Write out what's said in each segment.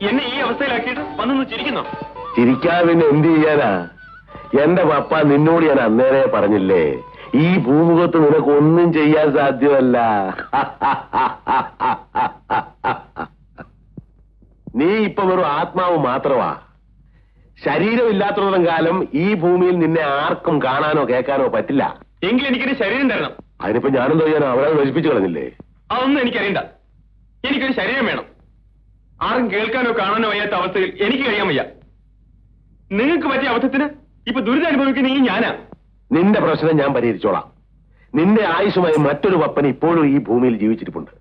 എന്നെ ഈ അവസ്ഥയിലാക്കിയിട്ട് വന്നൊന്ന് ചിരിക്കുന്നു. ചിരിക്കാൻ പിന്നെ എന്ത് ചെയ്യാനാ? എന്റെ പപ്പ നിന്നോട് ഞാൻ അന്നേരെ പറഞ്ഞില്ലേ, ഈ ഭൂമുഖത്ത് നിനക്കൊന്നും ചെയ്യാൻ സാധ്യമല്ല. നീ ഇപ്പൊ വെറും ആത്മാവ് മാത്രമാ. ശരീരമില്ലാത്തത്തോളം കാലം ഈ ഭൂമിയിൽ നിന്നെ ആർക്കും കാണാനോ കേൾക്കാനോ പറ്റില്ല. എങ്കിൽ എനിക്കൊരു ശരീരം തരണം. അതിനിപ്പോ ഞാനെന്തോ ചെയ്യാനോ? അവരെ നശിപ്പിച്ചു കളഞ്ഞില്ലേ? അതൊന്നും എനിക്കറിയണ്ട. എനിക്കൊരു ശരീരം വേണം. ആരും കേൾക്കാനോ കാണാനോ വയ്യാത്ത അവസ്ഥയിൽ എനിക്ക് കഴിയാൻ വയ്യ. നിങ്ങൾക്ക് പറ്റിയ അബദ്ധത്തിന് ഇപ്പൊ ദുരിതം അനുഭവിക്കുന്ന ഈ ഞാനാ. നിന്റെ പ്രശ്നം ഞാൻ പരിഹരിച്ചോളാം. നിന്റെ ആയുഷുമായി മറ്റൊരു പപ്പൻ ഇപ്പോഴും ഈ ഭൂമിയിൽ ജീവിച്ചിരിപ്പുണ്ട്.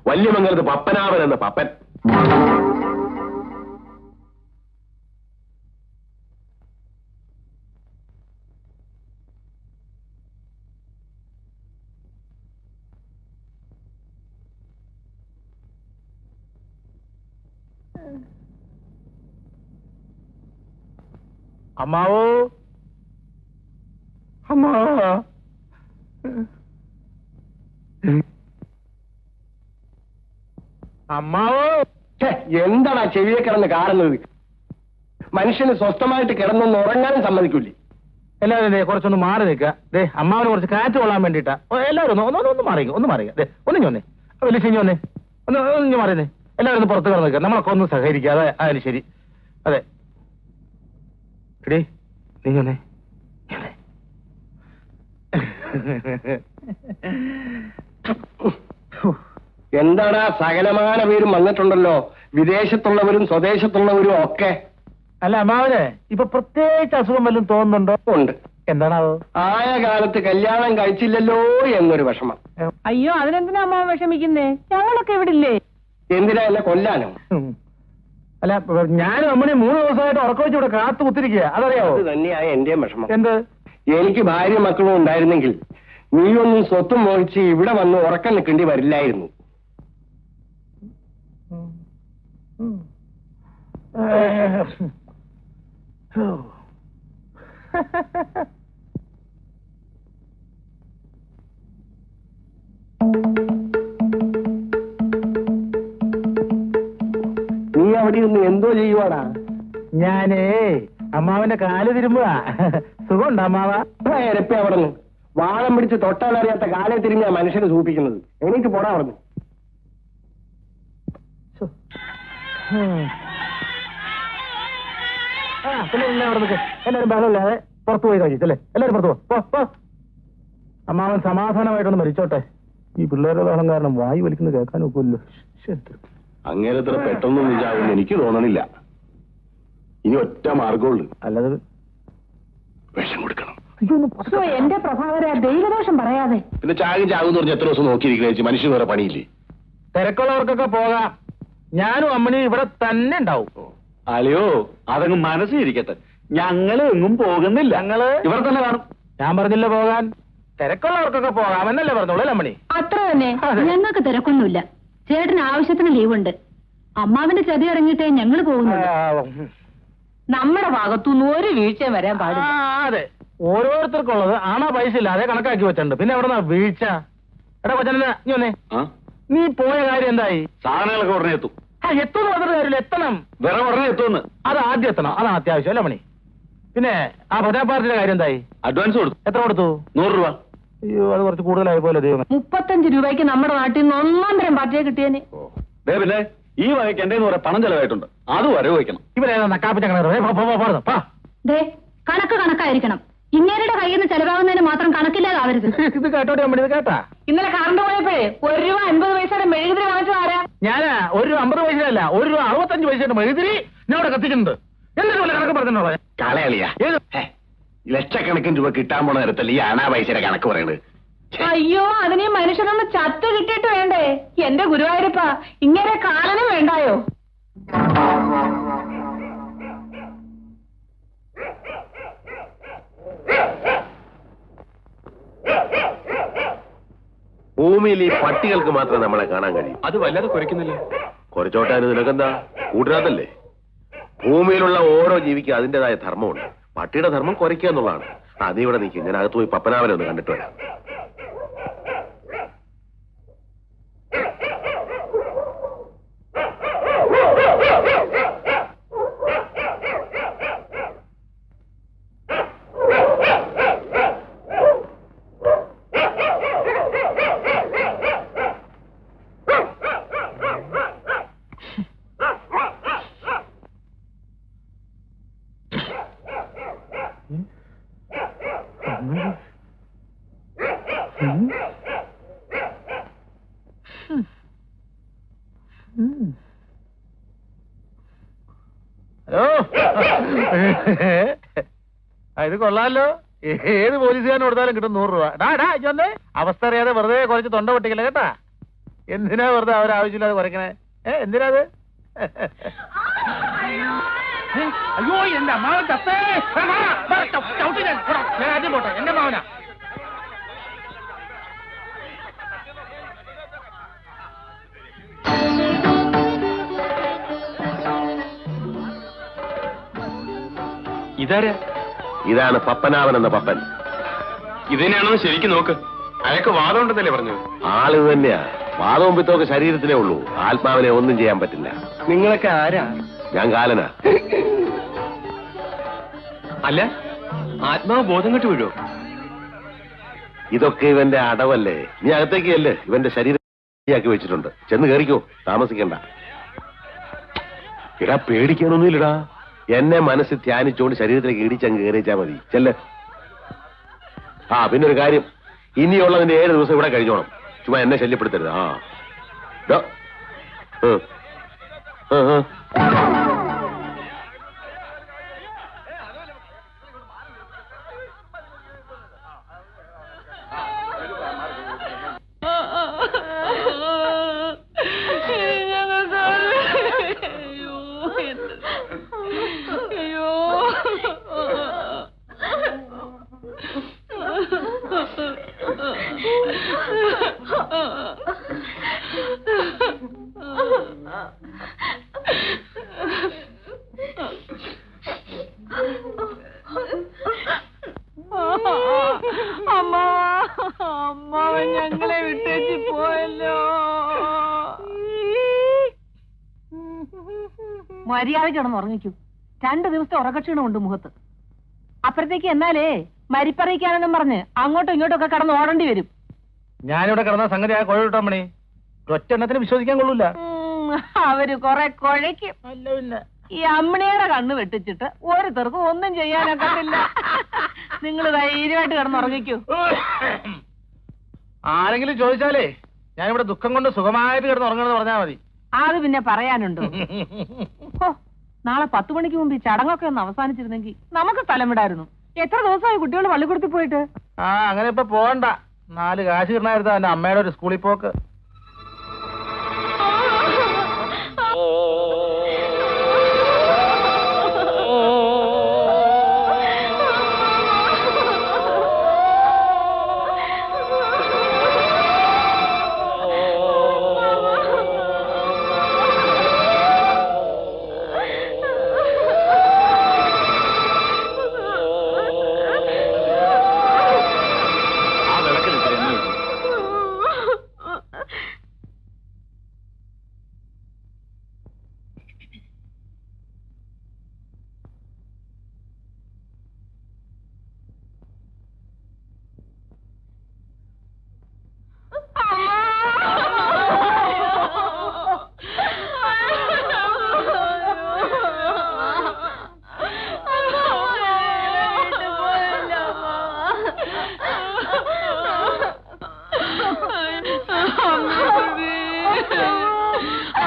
വല്യമംഗലത്ത് പപ്പനാവൻ എന്ന പപ്പൻ. അമ്മാവോ, അമ്മാവോ, അമ്മാവോ. എന്താടാ ചെവിയെ കിടന്ന് കാണുന്നത്? മനുഷ്യന് സ്വസ്ഥമായിട്ട് കിടന്നൊന്ന് ഉറങ്ങാനും സമ്മതിക്കൂലേ? എല്ലാവരും കുറച്ചൊന്ന് മാറി നിൽക്കുക. ദേ അമ്മാവന് കുറച്ച് കാറ്റ് കൊള്ളാൻ വേണ്ടിട്ടാ. എല്ലാവരും ഒന്ന് മാറിക്കുക, ഒന്ന് മാറിക്കുക. ദേ ഒന്ന് ഞൊന്നേ, വലിയ ശനി വന്നേ, ഒന്ന് മാറിയേ. എല്ലാവരും ഒന്ന് പുറത്ത് കിടന്ന് നിൽക്കുക. നമ്മളൊക്കെ ഒന്ന് സഹകരിക്കുക. അതെ, അതിന് ശരി. അതെ എടീ, നീ ഞൊന്നേ. എന്താടാ സകലമാന പേരും വന്നിട്ടുണ്ടല്ലോ, വിദേശത്തുള്ളവരും സ്വദേശത്തുള്ളവരും ഒക്കെ. അല്ല അമ്മാവന് ഇപ്പൊ പ്രത്യേകിച്ച് അസുഖം വല്ലതും തോന്നുന്നുണ്ടോ? ഉണ്ട്. എന്താണാവോ? ആയ കാലത്ത് കല്യാണം കഴിച്ചില്ലല്ലോ എന്നൊരു വിഷമം. അയ്യോ, അതിനെന്തിനാ അമ്മാവൻ വിഷമിക്കുന്നേ? ഞങ്ങളൊക്കെ ഇവിടെ ഇല്ലേ? എന്തിനാ എന്നെ കൊല്ലാനോ? അല്ല, ഞാനും അമ്മണി 3 ദിവസമായിട്ട് ഉറക്കം വെച്ച് ഇവിടെ കാത്തു കുത്തിരിക്കുക. അതറിയാവോ? അത് തന്നെയായ എന്റെയും വിഷമം. എന്ത്? എനിക്ക് ഭാര്യ മക്കളും ഉണ്ടായിരുന്നെങ്കിൽ നീയൊന്നും സ്വത്തും മോഹിച്ച് ഇവിടെ വന്ന് ഉറക്കം നിൽക്കേണ്ടി വരില്ലായിരുന്നു. നീ അവിടെ നിന്ന് എന്തോ ചെയ്യുവാടാ? ഞാനേ അമ്മാവന്റെ കാല് തിരുമ്പുക. സുഖമുണ്ടോ അമ്മാവ? എരപ്പ അവിടെ നിന്ന് വാളം പിടിച്ച് തൊട്ടാലറിയാത്ത കാലെ തിരിഞ്ഞാ മനുഷ്യനെ സൂപ്പിക്കുന്നത്. എനിക്ക് പോടാ അവിടെ. പിന്നെ അവിടെ നിൽക്ക്. എല്ലാവരും ബഹളമില്ലാതെ പുറത്തു പോയി കഴിച്ചല്ലേ? എല്ലാവരും പുറത്തു പോ. അമ്മാവൻ സമാധാനമായിട്ടൊന്ന് മരിച്ചോട്ടെ. ഈ പിള്ളേരുടെ ബഹളം കാരണം വായു വലിക്കുന്നത് കേൾക്കാൻ ഒക്കുമല്ലോ. അങ്ങേരത്ര പെട്ടെന്നൊന്നും ചാവുമെന്ന് എനിക്ക് തോന്നണില്ല. ഇനി ഒറ്റ മാർഗമുള്ളൂ. അല്ലാതെ വിഷം കൊടുക്കണം. എന്റെ പ്രഭാകര, ദൈവദോഷം പറയാതെ. പിന്നെ ചാകുന്ന് പറഞ്ഞ് എത്ര ദിവസം നോക്കിയിരിക്കുന്ന മനുഷ്യന് വേറെ പണിയില്ലേ? തിരക്കുള്ളവർക്കൊക്കെ പോകാം. ഞാനും അമ്മണിയും ഇവിടെ തന്നെ ഉണ്ടാവും. അല്ലയോ, അതങ്ങ് മനസ്സിരിക്കട്ടെ. ഞങ്ങള് എങ്ങും പോകുന്നില്ല. ഞങ്ങള് ഇവിടെ തന്നെ കാണും. ഞാൻ പറഞ്ഞില്ല പോകാൻ. തിരക്കുള്ളവർക്കൊക്കെ പോകാമെന്നല്ലേ പറഞ്ഞോളൂ അമ്മണി. അത്ര തന്നെ. ഞങ്ങൾക്ക് തിരക്കൊന്നുമില്ല. ചേട്ടന് ആവശ്യത്തിന് ലീവുണ്ട്. അമ്മാവിന്റെ ചതി ഇറങ്ങിയിട്ടേ ഞങ്ങള് പോകുന്നുള്ളൂ. നമ്മുടെ ഭാഗത്തുനിന്ന് ഒരു വീഴ്ചയും വരാൻ പാടില്ല. അതെ, ഓരോരുത്തർക്കുള്ളത് ആണാ പൈസ ഇല്ലാതെ കണക്കാക്കി വെച്ചിട്ടുണ്ട്. പിന്നെ എവിടെ നിന്നാ വീഴ്ച? എടാ കൊച്ചനെ, നീ ഒന്നേ, നീ പോയ കാര്യം എന്തായി? സാധനങ്ങളൊക്കെ ഉടനെ എത്തും. എത്തുന്ന മാത്രം കാര്യമില്ല, എത്തണം. വേറെ ഉടനെ എത്തുമെന്ന്. അത് ആദ്യം എത്തണം, അതാണ് അത്യാവശ്യം അല്ലേ മണി? പിന്നെ ആ ഭജന പാർട്ടിയുടെ കാര്യം എന്തായി? അഡ്വാൻസ് കൊടുത്തു. എത്ര കൊടുത്തു? 100 രൂപ. അയ്യോ, അത് കുറച്ച് കൂടുതലായി പോലെ ദൈവം. 35 രൂപയ്ക്ക് നമ്മുടെ നാട്ടിൽ നിന്ന് 1 തരം പാർട്ടിയെ കിട്ടിയേനെ. പിന്നെ ഈ വകയ്ക്ക് എന്റെ പറയാൻ പണം ചെലവായിട്ടുണ്ട്. അത് വരവ് വയ്ക്കണം. ഇവരേതാ നക്കാപ്പിച്ച കിണറ്? കണക്ക് കണക്കായിരിക്കണം. ഇങ്ങേരുടെ കയ്യിൽ നിന്ന് ചെലവാകുന്നതിന് മാത്രം കണക്കില്ലാതാവരുത്. ഇത് കേട്ടോടെ അമ്മണി, ഇത് കേട്ടാ? ഇന്നലെ കറണ്ട് പോയപ്പോഴേ 1 രൂപ 50 പൈസയുടെ മെഴുകുതിരി വാങ്ങിച്ചു ആരാ? ഞാനാ 1 രൂപ 50 പൈസയല്ല, 1 രൂപ 65 പൈസയുടെ മെഴുകുതിരി ഞാൻ ഇവിടെ കത്തിക്കുന്നുണ്ട്. എന്നിട്ട് വല്ല കണക്ക് പറഞ്ഞോ? കളയളിയാ, ലക്ഷക്കണക്കിന് രൂപ കിട്ടാൻ പോണ നേരത്തല്ലേ ഈ അണാ പൈസയുടെ കണക്ക് പറയണത്? അയ്യോ, അതിന് മനുഷ്യനൊന്ന് ചത്ത് കിട്ടിയിട്ട് വേണ്ടേ? എന്റെ ഗുരുവായൂരപ്പ, ഇങ്ങനെ കാലനും വേണ്ടായോ? ഭൂമിയിൽ ഈ പട്ടികൾക്ക് മാത്രമേ നമ്മളെ കാണാൻ കഴിയും. അത് വല്ലാതെ കുറയ്ക്കുന്നില്ല. കുറച്ചോട്ടാന് നിനക്കെന്താ? കൂട്ടുകാരല്ലേ? ഭൂമിയിലുള്ള ഓരോ ജീവിക്കും അതിൻ്റെതായ ധർമ്മമുണ്ട്. പട്ടിയുടെ ധർമ്മം കുറയ്ക്കുക എന്നുള്ളതാണ്. നീ ഇവിടെ നിൽക്കും, ഞാൻ അകത്ത് പോയി പപ്പനാവനെ ഒന്ന് കണ്ടിട്ട് വരാം. ഇത് കൊള്ളാലോ. ഏത് പോലീസുകാരൻ കൊടുത്താലും കിട്ടും 100 രൂപ. ഇതൊന്നെ അവസ്ഥ അറിയാതെ വെറുതെ കുറച്ച് തൊണ്ട പൊട്ടിക്കല കേട്ടാ. എന്തിനാ വെറുതെ അവരാവശ്യമില്ലാതെ കുറയ്ക്കണേ? എന്തിനാ അത്? അയ്യോ എന്റെ അമ്മാവൻ ചത്തേ. ഞാൻ ആദ്യം പോട്ടെ. എന്റെ അമ്മാവനാ. ഇതാരാ? ഇതാണ് പപ്പനാവൻ എന്ന പപ്പൻ. ഇതിനെയാണോ ശരിക്കും നോക്ക്. അയാൾക്ക് വാദം ഉണ്ടെന്നല്ലേ പറഞ്ഞത്? ആളിത് തന്നെയാ. വാദവും പിത്തമൊക്കെ ശരീരത്തിലേ ഉള്ളൂ. ആത്മാവിനെ ഒന്നും ചെയ്യാൻ പറ്റില്ല. നിങ്ങളൊക്കെ ആരാ? ഞാൻ കാലനാ. അല്ല, ആത്മാവ് ബോധം കെട്ട് വീഴോ? ഇതൊക്കെ ഇവന്റെ അടവല്ലേ. നീ അകത്തേക്ക് അല്ലേ. ഇവന്റെ ശരീരമാക്കി വെച്ചിട്ടുണ്ട്. ചെന്ന് കയറിക്കോ, താമസിക്കണ്ട. ഇടാ പേടിക്കാനൊന്നുമില്ലടാ. എന്നെ മനസ്സിൽ ധ്യാനിച്ചുകൊണ്ട് ശരീരത്തിലേക്ക് ഇടിച്ചങ്ങ് കയറിച്ചാ മതി. ചെല്ല്. പിന്നെ ഒരു കാര്യം, ഇനിയുള്ളതിന്റെ 7 ദിവസം ഇവിടെ കഴിഞ്ഞോണം. ചുമ്മാ എന്നെ ശല്യപ്പെടുത്തരുത്. അമ്മാവൻ ഞങ്ങളെ വിട്ടേച്ച് പോയല്ലോ. മര്യാദ കിടന്ന് ഉറങ്ങിക്കൂ. 2 ദിവസത്തെ ഉറക്കക്ഷീണമുണ്ട് മുഖത്ത്. അപ്പുറത്തേക്ക് എന്നാലേ മരിപ്പറിയിക്കാനെന്നും പറഞ്ഞ് അങ്ങോട്ടും ഇങ്ങോട്ടും ഒക്കെ കടന്ന് ഓടേണ്ടി വരും. ഞാനിവിടെ കിടന്ന സംഗതി ആ കുഴ മണി. ഒറ്റെണ്ണത്തിന് വിശ്വസിക്കാൻ കൊള്ളൂല. അവര് കൊറേ കുഴയ്ക്കും. അല്ല, ഈ അമ്മിണിയുടെ കണ്ണ് വെട്ടിച്ചിട്ട് ഓരോരുത്തർക്കും ഒന്നും ചെയ്യാനൊക്കത്തില്ല. നിങ്ങൾ ധൈര്യമായിട്ട് കിടന്നുറങ്ങിക്കൂ. ആരെങ്കിലും ചോദിച്ചാലേ ഞാനിവിടെ ദുഃഖം കൊണ്ട് സുഖമായിട്ട് കിടന്നുറങ്ങണമെന്ന് പറഞ്ഞാൽ മതി. അത് പിന്നെ പറയാനുണ്ടോ? നാളെ 10 മണിക്ക് മുമ്പ് ഈ ചടങ്ങൊക്കെ ഒന്ന് അവസാനിച്ചിരുന്നെങ്കിൽ നമുക്ക് സ്ഥലം വിടായിരുന്നു. എത്ര ദിവസമായി കുട്ടികൾ പള്ളിക്കൂടത്തിൽ പോയിട്ട്? അങ്ങനെ ഇപ്പൊ പോകണ്ട. 4 കാശ് കിട്ടണായിരുന്നു എന്റെ അമ്മയുടെ ഒരു സ്കൂളിൽ പോക്ക്.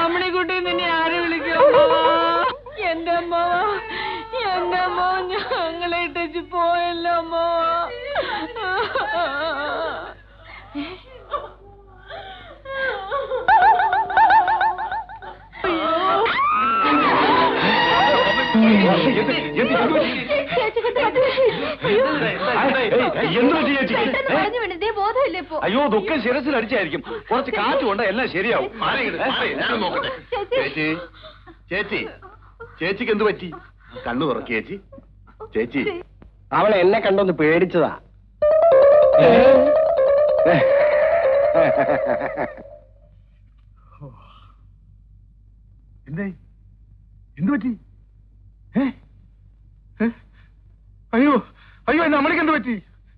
അമ്മണിക്കുട്ടി നിന്നെ ആരെ വിളിക്കോ? എന്റെ അമ്മ ഞങ്ങളെ ഇട്ടു പോയല്ലോ അമ്മ. അയ്യോ ദുഃഖം ശിരസിൽ അടിച്ചായിരിക്കും. കുറച്ച് കാറ്റ് കൊണ്ട് എല്ലാം ശരിയാവും. ചേച്ചി ചേച്ചി ചേച്ചിക്ക് എന്ത് പറ്റി? കണ്ണു തുറക്കി ചേച്ചി. ചേച്ചി അവളെ എന്നെ കണ്ടൊന്ന് പേടിച്ചതാ. എന്തേ? എന്ത് പറ്റി? അയ്യോ അയ്യോ എന്റെ അമ്മയ്ക്ക് എന്ത് പറ്റി?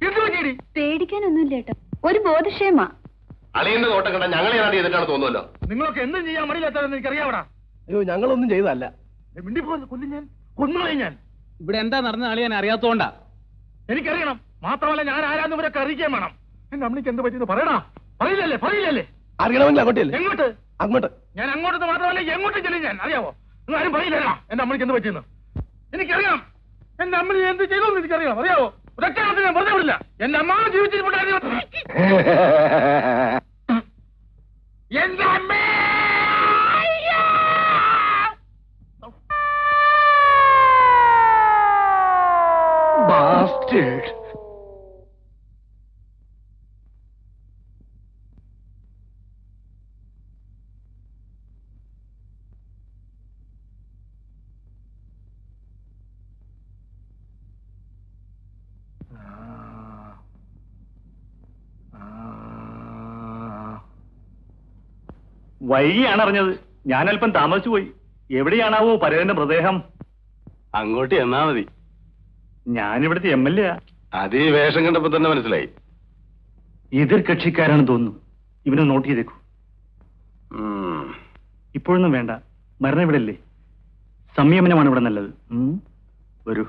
എന്ത് പറ്റി? പേടിക്കാനൊന്നുമില്ല ഏട്ടാ, ഒരു ബോധക്ഷേമ. അളിയന്റെ നോട്ടം കണ്ട ഞങ്ങളെ ചെയ്തിട്ടാണ് തോന്നുമല്ലോ. നിങ്ങളൊക്കെ എന്തും ചെയ്യാൻ മടിയില്ലാത്തതെന്ന് എനിക്കറിയാവടാ. അയ്യോ ഞങ്ങളൊന്നും ചെയ്തതല്ല. കൊല്ലും ഞാൻ, കൊന്നുകളയും ഞാൻ. ഇവിടെ എന്താ നടന്ന അളിയാൻ അറിയാത്തോണ്ടാ. എനിക്കറിയണം. മാത്രമല്ല ഞാൻ ആരാന്ന് ഇവരൊക്കെ അറിയിക്കാൻ വേണം. എന്റെ അമ്മയ്ക്ക് എന്ത് പറ്റിയെന്ന് പറയടാ. പറയില്ലല്ലേ? അറിയണമെങ്കിൽ അങ്ങോട്ടില്ല. എങ്ങോട്ട്? അങ്ങോട്ട്. ഞാൻ അങ്ങോട്ട് മാത്രമല്ല എങ്ങോട്ടും ചെല്ലും ഞാൻ. അറിയാവോ? ആരും പറയില്ലല്ലോ എന്റെ അമ്മയ്ക്ക് എന്ത് പറ്റിയെന്ന്. എനിക്കറിയാം. എന്റെ അമ്മ എന്ത് ചെയ്തോന്ന് എനിക്കറിയാം, അറിയാവോ? ഒരൊറ്റ ഞാൻ വെറുതെ വിടില്ല. എന്റെ അമ്മ ജീവിച്ചിരിപ്പുണ്ടായിരുന്നു. എന്റെ അമ്മേ! Bastard. വൈകിയാണ് അറിഞ്ഞത്. ഞാനല്പം താമസിച്ചു പോയി. എവിടെയാണാവോ പരേതന്റെ മൃതദേഹം? അങ്ങോട്ട് എന്നാ മതി. ഞാനിവിടുത്തെ MLA. അത് ഈ വേഷം കണ്ടപ്പോ തന്നെ മനസ്സിലായി. എതിർ കക്ഷിക്കാരാണെന്ന് തോന്നുന്നു. ഇവനെ നോട്ട് ചെയ്തേക്കൂ. ഇപ്പോഴൊന്നും വേണ്ട, മരണം ഇവിടെ അല്ലേ. സംയമനമാണ് ഇവിടെ നല്ലത്. വരൂ.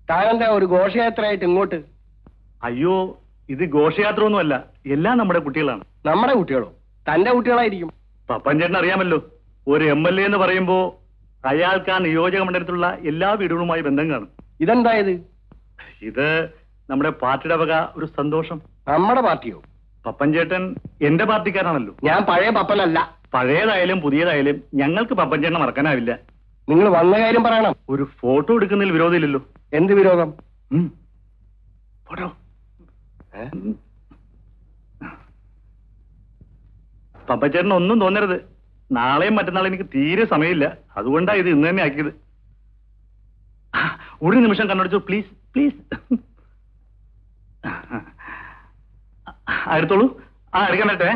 താനെന്താ ഒരു ഘോഷയാത്രയായിട്ട് ഇങ്ങോട്ട്? അയ്യോ, ഇത് ഘോഷയാത്ര ഒന്നുമല്ല. എല്ലാം നമ്മുടെ കുട്ടികളാണ്. നമ്മുടെ കുട്ടികളോ? തന്റെ കുട്ടികളായിരിക്കും. പപ്പൻ ചേട്ടൻ അറിയാമല്ലോ, ഒരു MLA എന്ന് പറയുമ്പോ അയാൾക്ക് ആ നിയോജക മണ്ഡലത്തിലുള്ള എല്ലാ വീടുകളുമായി ബന്ധം കാണും. ഇതെന്തായത്? ഇത് നമ്മുടെ പാർട്ടിയുടെ വക ഒരു സന്തോഷം. നമ്മുടെ പാർട്ടിയോ? പപ്പൻ ചേട്ടൻ എന്റെ പാർട്ടിക്കാരാണല്ലോ. ഞാൻ പഴയ പപ്പനല്ല. പഴയതായാലും പുതിയതായാലും ഞങ്ങൾക്ക് പപ്പൻ ചേട്ടനെ മറക്കാനാവില്ല. നിങ്ങൾ വന്ന കാര്യം പറയണം. ഒരു ഫോട്ടോ എടുക്കുന്നതിൽ വിരോധമില്ലല്ലോ. എന്ത് വിരോധം? ഫോട്ടോ. പപ്പൻ ചേട്ടൻ ഒന്നും തോന്നരുത്. നാളെയും മറ്റന്നാളും എനിക്ക് തീരെ സമയമില്ല. അതുകൊണ്ടാണ് ഇത് ഇന്ന് തന്നെ ആക്കിയത്. ഒരു നിമിഷം കണ്ണടച്ചു, പ്ലീസ് പ്ലീസ്. എടുത്തോളൂ. എടുക്കാൻ പറ്റേ?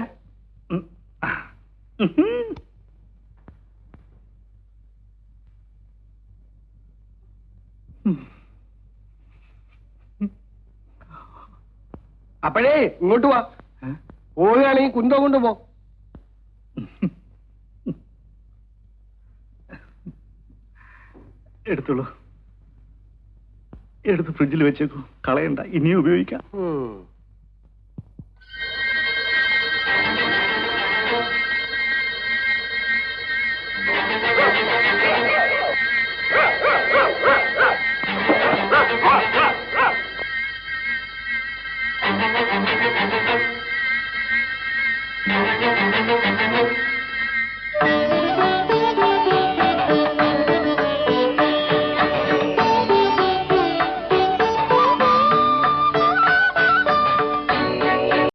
അപ്പോഴേ ഇങ്ങോട്ട് വാ. പോവുകയാണെങ്കിൽ കുന്തോ കൊണ്ടുപോ. എടുത്തോളൂ. എടുത്ത് ഫ്രിഡ്ജിൽ വെച്ചേക്കൂ. കളയണ്ട, ഇനിയും ഉപയോഗിക്കാം.